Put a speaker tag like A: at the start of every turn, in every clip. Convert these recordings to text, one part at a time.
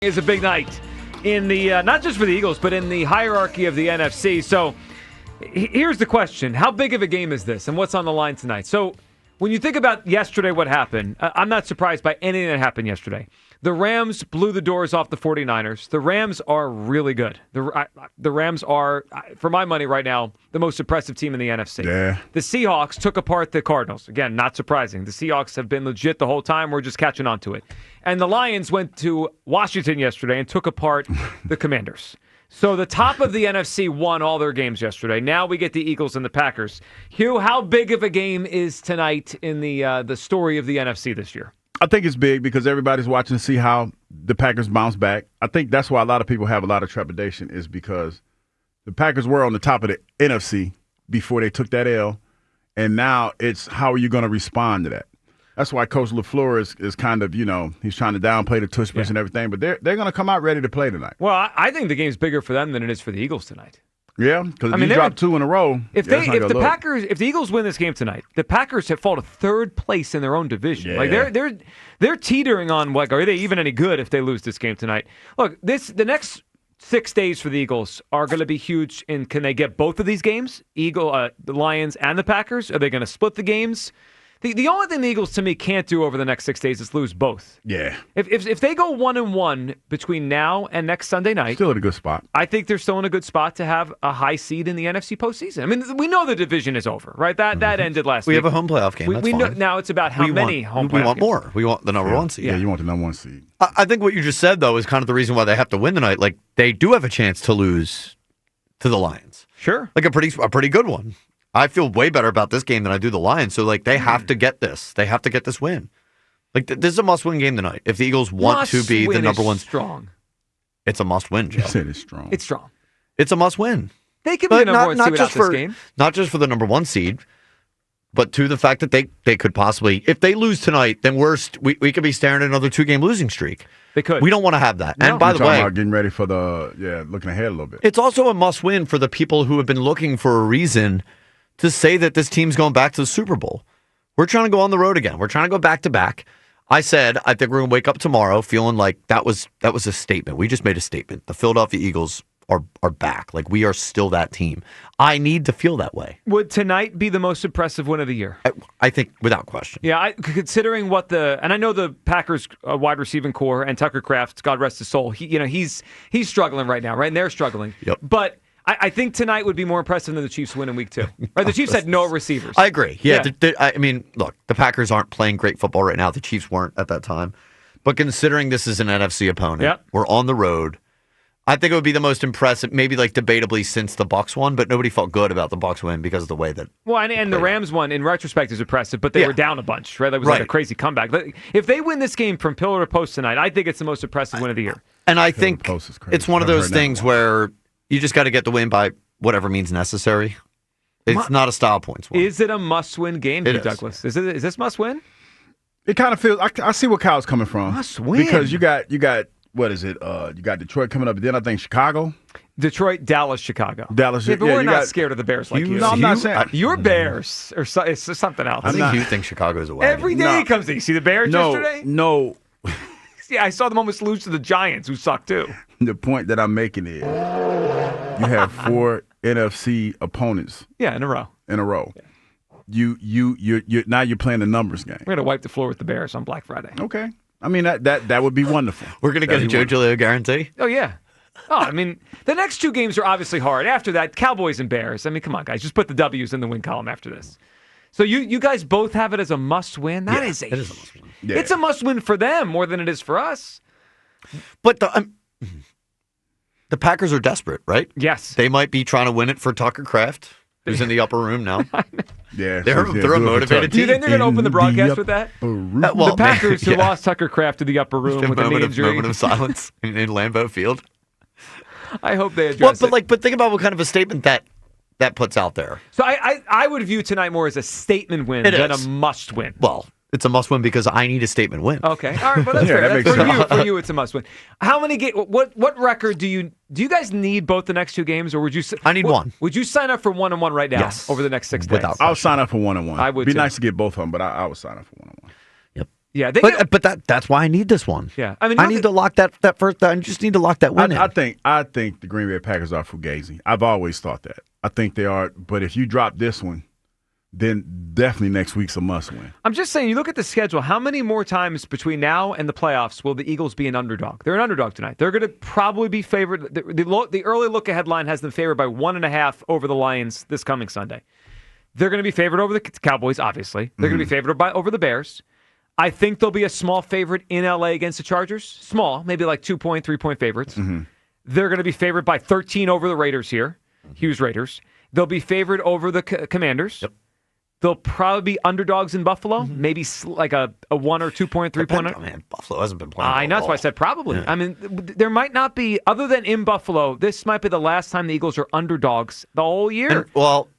A: Is a big night in the not just for the Eagles, but in the hierarchy of the NFC. So here's the question. How big of a game is this, and what's on the line tonight? So when you think about yesterday, what happened, I'm not surprised by anything that happened yesterday. The Rams blew the doors off the 49ers. The Rams are really good. The Rams are, for my money right now, the most impressive team in the NFC.
B: Yeah.
A: The Seahawks took apart the Cardinals. Again, not surprising. The Seahawks have been legit the whole time. We're just catching on to it. And the Lions went to Washington yesterday and took apart the Commanders. So the top of the NFC won all their games yesterday. Now we get the Eagles and the Packers. Hugh, how big of a game is tonight in the story of the NFC this year?
B: I think it's big because everybody's watching to see how the Packers bounce back. I think that's why a lot of people have a lot of trepidation is because the Packers were on the top of the NFC before they took that L, and now it's how are you going to respond to that? That's why Coach LaFleur is kind of, he's trying to downplay the tush push and everything, but they're going to come out ready to play tonight.
A: Well, I think the game's bigger for them than it is for the Eagles tonight.
B: Yeah, because you dropped two in a row.
A: If the Eagles win this game tonight, the Packers have fallen to third place in their own division.
B: Yeah.
A: Like they're teetering on are they even any good if they lose this game tonight? Look, the next 6 days for the Eagles are going to be huge. And can they get both of these games? The Lions and the Packers? Are they going to split the games? The only thing the Eagles, to me, can't do over the next 6 days is lose both.
B: Yeah.
A: If they go 1-1 between now and next Sunday night,
B: still in a good spot.
A: I think they're still in a good spot to have a high seed in the NFC postseason. I mean, we know the division is over, right? That ended last week.
C: We have a home playoff game. That's fine.
A: Now it's about how many home playoff
C: We want
A: games.
C: more. We want the number one seed.
B: Yeah, you want the number one seed.
C: I think what you just said, though, is kind of the reason why they have to win tonight. Like, they do have a chance to lose to the Lions.
A: Sure.
C: Like a pretty good one. I feel way better about this game than I do the Lions. So, they have to get this. They have to get this win. This is a must-win game tonight. If the Eagles want to be the number one,
A: strong.
C: It's a must-win, Joe.
B: You said it's strong.
A: It's strong.
C: It's a must-win.
A: They could be the number one seed without this game.
C: Not just for the number one seed, but to the fact that they could possibly, if they lose tonight, then we could be staring at another 2-game losing streak.
A: They could.
C: We don't want to have that.
A: No.
C: And by the way,
B: getting ready for looking ahead a little bit.
C: It's also a must-win for the people who have been looking for a reason to say that this team's going back to the Super Bowl. We're trying to go on the road again. We're trying to go back-to-back. I said, I think we're going to wake up tomorrow feeling like that was a statement. We just made a statement. The Philadelphia Eagles are back. Like, we are still that team. I need to feel that way.
A: Would tonight be the most impressive win of the year?
C: I think without question.
A: Yeah, considering and I know the Packers wide receiving core and Tucker Kraft, God rest his soul, he's struggling right now, right? And they're struggling.
C: Yep.
A: But I think tonight would be more impressive than the Chiefs win in week 2. Right? The Chiefs had no receivers.
C: I agree. Yeah. I mean, look, the Packers aren't playing great football right now. The Chiefs weren't at that time. But considering this is an NFC opponent, we're on the road. I think it would be the most impressive, maybe debatably since the Bucs won, but nobody felt good about the Bucs win because of the way that.
A: Well, and the Rams won in retrospect is impressive, but they were down a bunch, right? That was like a crazy comeback. If they win this game from pillar to post tonight, I think it's the most impressive win of the year.
C: And I think it's one of those things where you just got to get the win by whatever means necessary. It's not a style points one.
A: Is it a must-win game, Hugh Douglas? Is this must-win?
B: It kind of feels. I see where Kyle's coming from.
A: Must-win
B: because you got. What is it? You got Detroit coming up, and then I think Chicago.
A: Detroit, Dallas, Chicago.
B: Dallas,
A: but we're not scared of the Bears like you.
B: No, I'm not saying.
A: You're Bears, or it's something else.
C: I think you think Chicago's a wagon.
A: Every day he comes in. You see the Bears yesterday?
B: No.
A: Yeah, I saw them almost lose to the Giants, who suck too.
B: The point that I'm making is you have 4 NFC opponents.
A: Yeah, in a row.
B: Yeah. You now you're playing a numbers game.
A: We're gonna wipe the floor with the Bears on Black Friday.
B: Okay. I mean that would be wonderful.
C: We're gonna get a Joe Giglio guarantee.
A: Oh yeah. Oh, I mean, the next 2 games are obviously hard. After that, Cowboys and Bears. I mean, come on, guys, just put the W's in the win column after this. So you guys both have it as a must-win. It is a must-win. Yeah. It's a must-win for them more than it is for us.
C: But the Packers are desperate, right?
A: Yes.
C: They might be trying to win it for Tucker Kraft, who's in the upper room now.
B: Yeah,
C: they're a motivated team.
A: Do you think they're going to open the broadcast with that? The Packers who lost Tucker Kraft to the upper room with a knee injury.
C: Moment of silence in Lambeau Field.
A: I hope they address it.
C: But think about what kind of a statement that puts out there.
A: So I would view tonight more as a statement win than a must win.
C: Well, it's a must win because I need a statement win.
A: Okay, all right, but that's fair. For you, it's a must win. How many what record do you guys need both the next 2 games, or would you?
C: I need one.
A: Would you sign up for 1-1 right now?
C: Yes.
A: Over the next 6 days.
B: I'll sign up for 1-1.
A: I would.
B: Be nice to get both of them, but I would sign up for 1-1.
C: Yep.
A: Yeah,
C: but that's why I need this one.
A: Yeah, I mean,
C: I need to lock that first. I just need to lock that win in.
B: I think the Green Bay Packers are fugazi. I've always thought that. I think they are. But if you drop this one, then definitely next week's a must win.
A: I'm just saying, you look at the schedule, how many more times between now and the playoffs will the Eagles be an underdog? They're an underdog tonight. They're going to probably be favored. The early look-ahead line has them favored by 1.5 over the Lions this coming Sunday. They're going to be favored over the Cowboys, obviously. They're going to be favored over the Bears. I think they'll be a small favorite in L.A. against the Chargers. Small, maybe like 2-point, 3-point favorites. They're going to be favored by 13 over the Raiders here. Hughes Raiders. They'll be favored over the Commanders.
C: Yep.
A: They'll probably be underdogs in Buffalo, maybe like a 1 or 2-point, 3-point.
C: Man, Buffalo hasn't been playing.
A: I know, that's why I said probably. Yeah. I mean, there might not be, other than in Buffalo, this might be the last time the Eagles are underdogs the whole year.
C: And, well,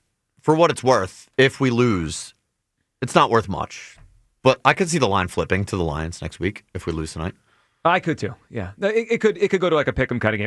C: for what it's worth, if we lose, it's not worth much. But I could see the line flipping to the Lions next week if we lose tonight.
A: I could too. Yeah, it could go to like a pick'em kind of game.